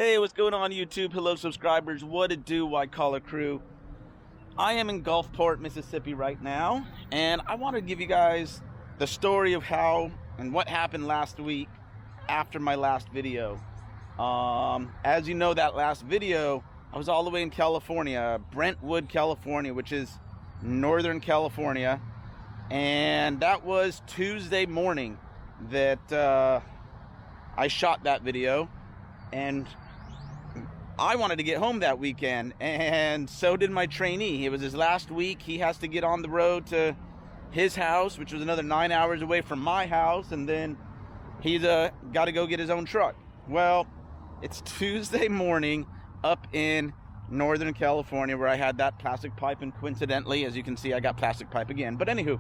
Hey, what's going on YouTube? Hello subscribers, what it do, white collar crew. I am in Gulfport, Mississippi right now, and I want to give you guys the story of how and what happened last week after my last video. As you know, that last video, I was all the way in California, Brentwood, California, which is Northern California, and that was Tuesday morning that I shot that video, and I wanted to get home that weekend, and so did my trainee. It was his last week. He has to get on the road to his house, which was another 9 hours away from my house, and then he's got to go get his own truck. Well, it's Tuesday morning up in Northern California where I had that plastic pipe, and coincidentally, as you can see, I got plastic pipe again. But anywho,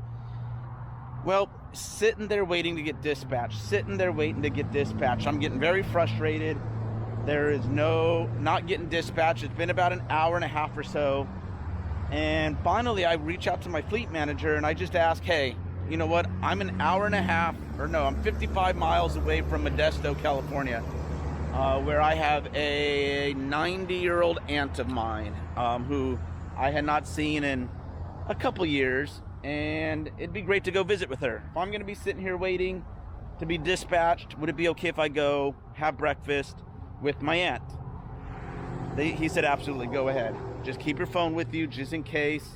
well, sitting there waiting to get dispatched, I'm getting very frustrated. There is not getting dispatched. It's been about an hour and a half or so. And finally, I reach out to my fleet manager and I just ask, hey, you know what? I'm an hour and a half, I'm 55 miles away from Modesto, California, where I have a 90-year-old aunt of mine who I had not seen in a couple years. And it'd be great to go visit with her. If I'm going to be sitting here waiting to be dispatched, would it be okay if I go have breakfast with my aunt? He said, absolutely, go ahead. Just keep your phone with you just in case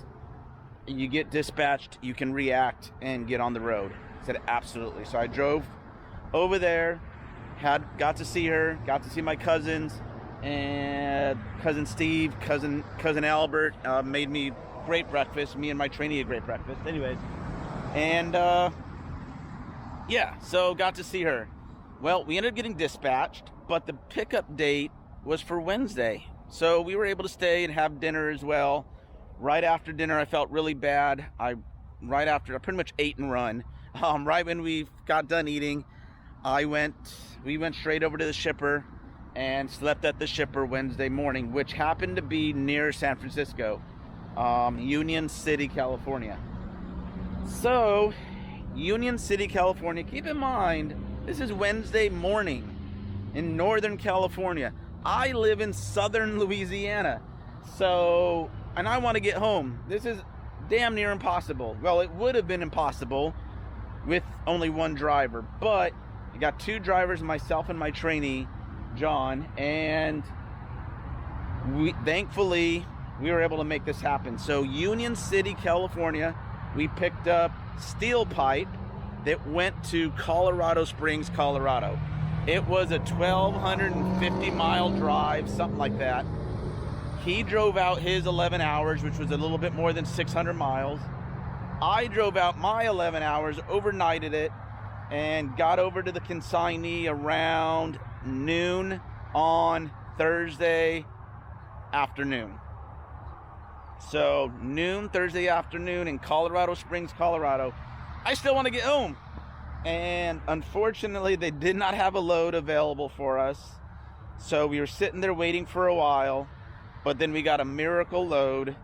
you get dispatched, you can react and get on the road. I said, absolutely. So I drove over there, got to see her, got to see my cousins, and cousin Steve, cousin Albert, made me great breakfast. Me and my trainee a great breakfast. Anyways, and yeah, so got to see her. Well, we ended up getting dispatched, but the pickup date was for Wednesday. So we were able to stay and have dinner as well. Right after dinner, I felt really bad. I pretty much ate and run. Right when we got done eating, we went straight over to the shipper and slept at the shipper Wednesday morning, which happened to be near San Francisco, Union City, California. So, Union City, California, keep in mind, this is Wednesday morning in Northern California. I live in Southern Louisiana. So, and I want to get home. This is damn near impossible. Well, it would have been impossible with only one driver. But I got two drivers, myself and my trainee, John. And thankfully, we were able to make this happen. So, Union City, California, we picked up steel pipe that went to Colorado Springs, Colorado. It was a 1,250 mile drive, something like that. He drove out his 11 hours, which was a little bit more than 600 miles. I drove out my 11 hours, overnighted it, and got over to the consignee around noon on Thursday afternoon. So noon Thursday afternoon in Colorado Springs, Colorado. I still want to get home. And unfortunately, they did not have a load available for us. So we were sitting there waiting for a while. But then we got a miracle load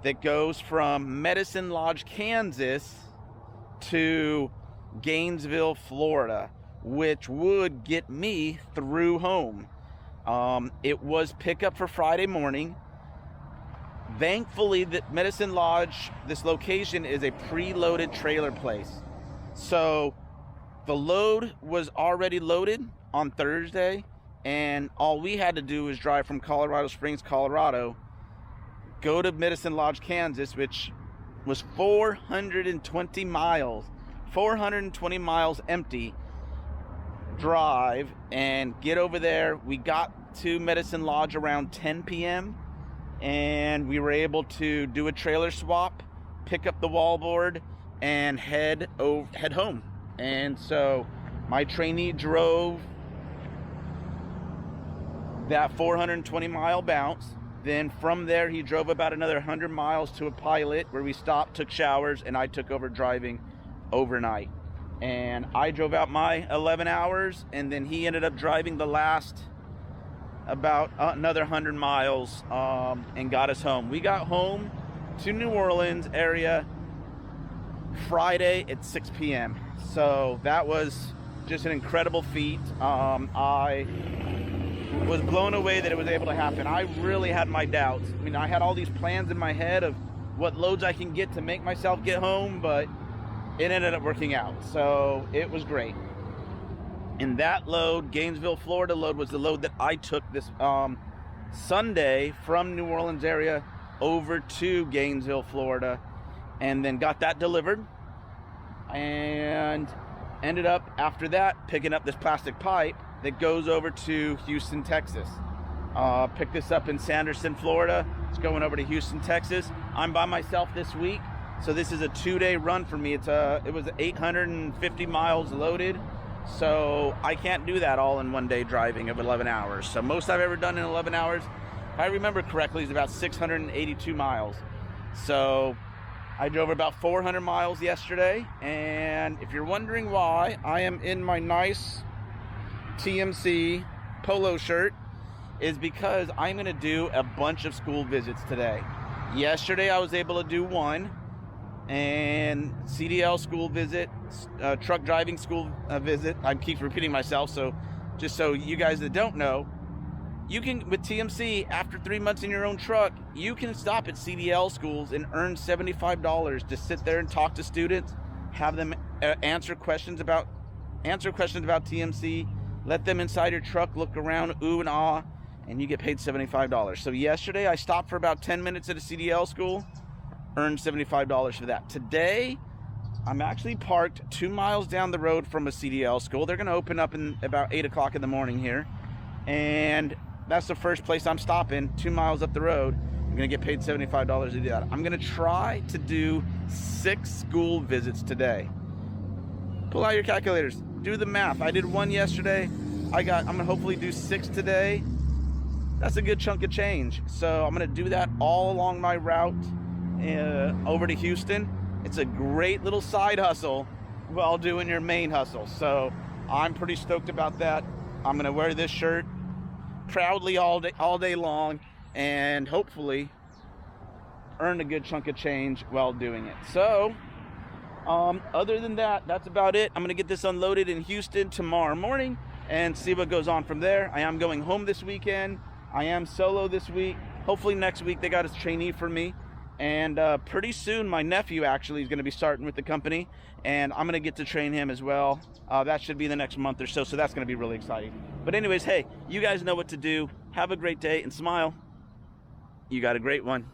that goes from Medicine Lodge, Kansas to Gainesville, Florida, which would get me through home. It was pickup for Friday morning. Thankfully, the Medicine Lodge, this location is a preloaded trailer place. So the load was already loaded on Thursday, and all we had to do was drive from Colorado Springs, Colorado, go to Medicine Lodge, Kansas, which was 420 miles empty drive, and get over there. We got to Medicine Lodge around 10 p.m. and we were able to do a trailer swap, pick up the wallboard, and head home. And so my trainee drove that 420 mile bounce. Then from there, he drove about another 100 miles to a pilot where we stopped, took showers, and I took over driving overnight. And I drove out my 11 hours, and then he ended up driving the last about another 100 miles and got us home. We got home to New Orleans area Friday at 6 p.m. So that was just an incredible feat. I was blown away that it was able to happen. I really had my doubts. I mean, I had all these plans in my head of what loads I can get to make myself get home, but it ended up working out. So it was great. And that load, Gainesville, Florida load, was the load that I took this Sunday from New Orleans area over to Gainesville, Florida, and then got that delivered, and ended up after that picking up this plastic pipe that goes over to Houston, Texas. Picked this up in Sanderson, Florida. It's going over to Houston, Texas. I'm by myself this week, so this is a 2-day run for me. It was 850 miles loaded, so I can't do that all in one day driving of 11 hours. So most I've ever done in 11 hours, if I remember correctly, is about 682 miles. So I drove about 400 miles yesterday, and if you're wondering why I am in my nice TMC polo shirt, is because I'm going to do a bunch of school visits today. Yesterday I was able to do one, and CDL school visit, truck driving school visit. I keep repeating myself, so just so you guys that don't know, you can, with TMC, after 3 months in your own truck, you can stop at CDL schools and earn $75 to sit there and talk to students, have them answer questions about TMC, let them inside your truck, look around, ooh and ah, and you get paid $75. So yesterday I stopped for about 10 minutes at a CDL school, earned $75 for that. Today, I'm actually parked 2 miles down the road from a CDL school. They're gonna open up in about 8 o'clock in the morning here, and that's the first place I'm stopping, 2 miles up the road. I'm gonna get paid $75 to do that. I'm gonna try to do 6 school visits today. Pull out your calculators, do the math. I did 1 yesterday. I'm gonna hopefully do 6 today. That's a good chunk of change. So I'm gonna do that all along my route over to Houston. It's a great little side hustle while doing your main hustle. So I'm pretty stoked about that. I'm gonna wear this shirt proudly all day long, and hopefully earn a good chunk of change while doing it. So other than that, that's about it. I'm gonna get this unloaded in Houston tomorrow morning and see what goes on from there. I am going home this weekend. I am solo this week. Hopefully next week they got a trainee for me, and pretty soon my nephew actually is going to be starting with the company, and I'm going to get to train him as well. That should be the next month or so, so that's going to be really exciting. But anyways, hey, you guys know what to do. Have a great day and smile. You got a great one.